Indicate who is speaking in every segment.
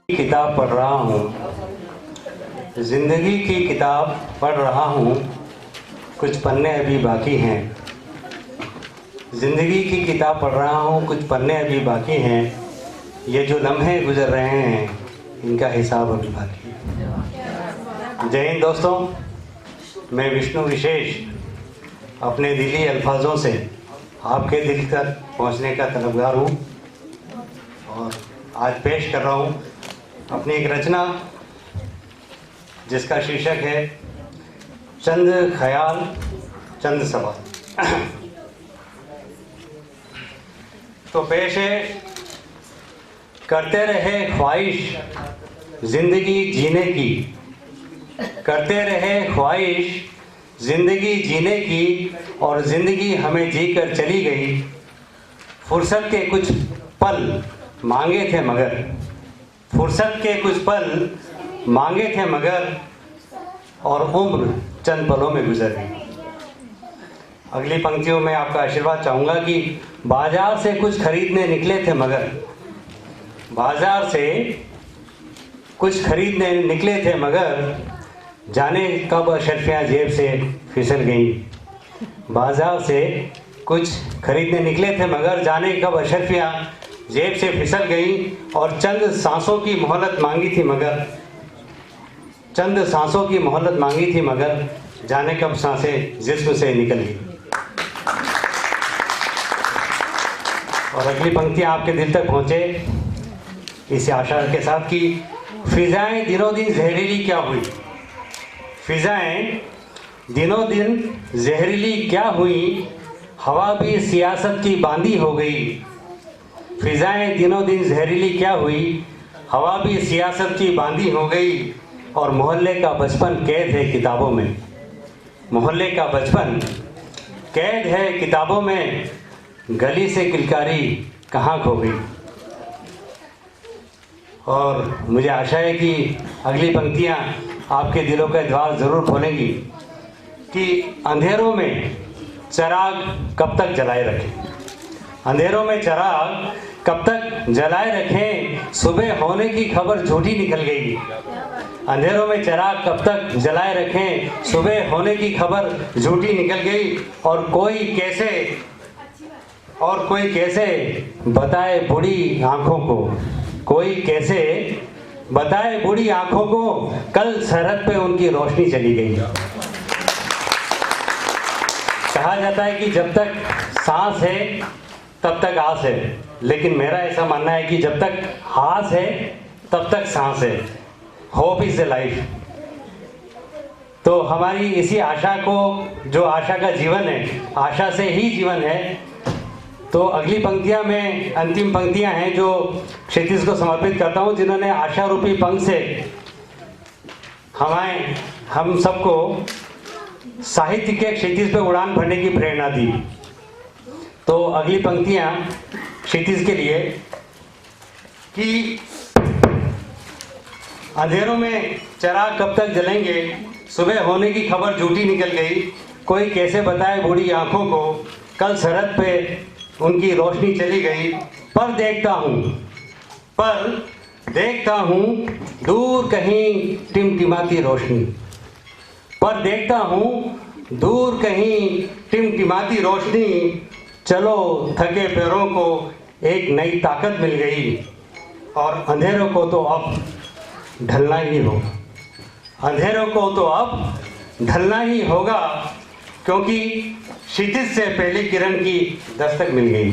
Speaker 1: किताब पढ़ रहा हूँ, जिंदगी की किताब पढ़ रहा हूँ, कुछ पन्ने अभी बाकी हैं। जिंदगी की किताब पढ़ रहा हूँ, कुछ पन्ने अभी बाकी हैं। ये जो लम्हे गुजर रहे हैं, इनका हिसाब अभी बाकी है। जय हिंद दोस्तों, मैं विष्णु विशेष अपने दिली अल्फाजों से आपके दिल तक पहुँचने का तलबगार हूँ और आज पेश कर रहा हूँ अपनी एक रचना जिसका शीर्षक है चंद ख्याल चंद सवाल। तो पेश है, करते रहे ख्वाहिश जिंदगी जीने की, करते रहे ख्वाहिश जिंदगी जीने की, और जिंदगी हमें जीकर चली गई। फुर्सत के कुछ पल मांगे थे मगर, फुर्सत के कुछ पल मांगे थे मगर, और उम्र चंद पलों में गुजर गई। अगली पंक्तियों में आपका आशीर्वाद चाहूँगा कि बाजार से कुछ खरीदने निकले थे मगर, बाजार से कुछ खरीदने निकले थे मगर, जाने कब अशर्फियाँ जेब से फिसल गईं। बाजार से कुछ खरीदने निकले थे मगर, जाने कब अशर्फियाँ जेब से फिसल गई। और चंद सांसों की मोहलत मांगी थी मगर, चंद सांसों की मोहलत मांगी थी मगर, जाने कब सांसें जिस्म से निकल गई। और अगली पंक्तियाँ आपके दिल तक पहुँचे इस आशा के साथ कि फिजाएं दिनों दिन जहरीली क्या हुई, फिजाएं दिनों दिन जहरीली क्या हुई, हवा भी सियासत की बांदी हो गई। फिजाएं दिनों दिन जहरीली क्या हुई, हवा भी सियासत की बांदी हो गई। और मोहल्ले का बचपन कैद है किताबों में, मोहल्ले का बचपन कैद है किताबों में, गली से किलकारी कहाँ खो गई। और मुझे आशा है कि अगली पंक्तियाँ आपके दिलों का द्वार ज़रूर खोलेंगी कि अंधेरों में चिराग कब तक जलाए रखें, अंधेरों में चिराग कब तक जलाए रखें, सुबह होने की खबर झूठी निकल गई। अंधेरों में चिराग कब तक जलाए रखें, सुबह होने की खबर झूठी निकल गई। और कोई कैसे बताए बुढ़ी आंखों को, कोई कैसे बताए बुढ़ी आंखों को, कल सरहद पे उनकी रोशनी चली गई। कहा जाता है कि जब तक सांस है तब तक आस है, लेकिन मेरा ऐसा मानना है कि जब तक आस है तब तक सांस है। Hope is the life. तो हमारी इसी आशा को, जो आशा का जीवन है, आशा से ही जीवन है। तो अगली पंक्तियां में अंतिम पंक्तियां हैं जो क्षितिज को समर्पित करता हूं, जिन्होंने आशा रूपी पंख से हम सबको साहित्य के क्षितिज पे उड़ान भरने की प्रेरणा दी। तो अगली पंक्तियां क्षितिज के लिए कि अंधेरों में चिराग कब तक जलेंगे, सुबह होने की खबर झूठी निकल गई। कोई कैसे बताए बूढ़ी आंखों को, कल सरहद पे उनकी रोशनी चली गई। पर देखता हूँ दूर कहीं टिमटिमाती रोशनी, पर देखता हूँ दूर कहीं टिमटिमाती रोशनी। चलो थके पैरों को एक नई ताकत मिल गई, और अंधेरों को तो अब ढलना ही होगा, अंधेरों को तो अब ढलना ही होगा, क्योंकि क्षितिज से पहली किरण की दस्तक मिल गई,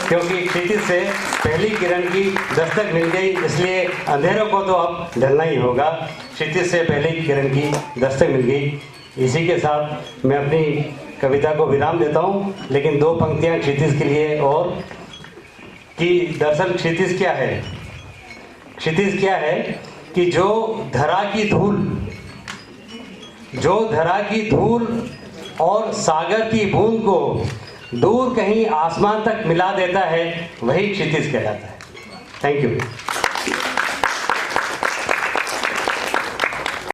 Speaker 1: क्योंकि क्षितिज से पहली किरण की दस्तक मिल गई, इसलिए अंधेरों को तो अब ढलना ही होगा, क्षितिज से पहली किरण की दस्तक मिल गई। इसी के साथ मैं अपनी कविता को विराम देता हूँ, लेकिन दो पंक्तियाँ क्षितिज के लिए और कि दरअसल क्षितिज क्या है। क्षितिज क्या है कि जो धरा की धूल और सागर की बूंद को दूर कहीं आसमान तक मिला देता है, वही क्षितिज कहलाता है। Thank you.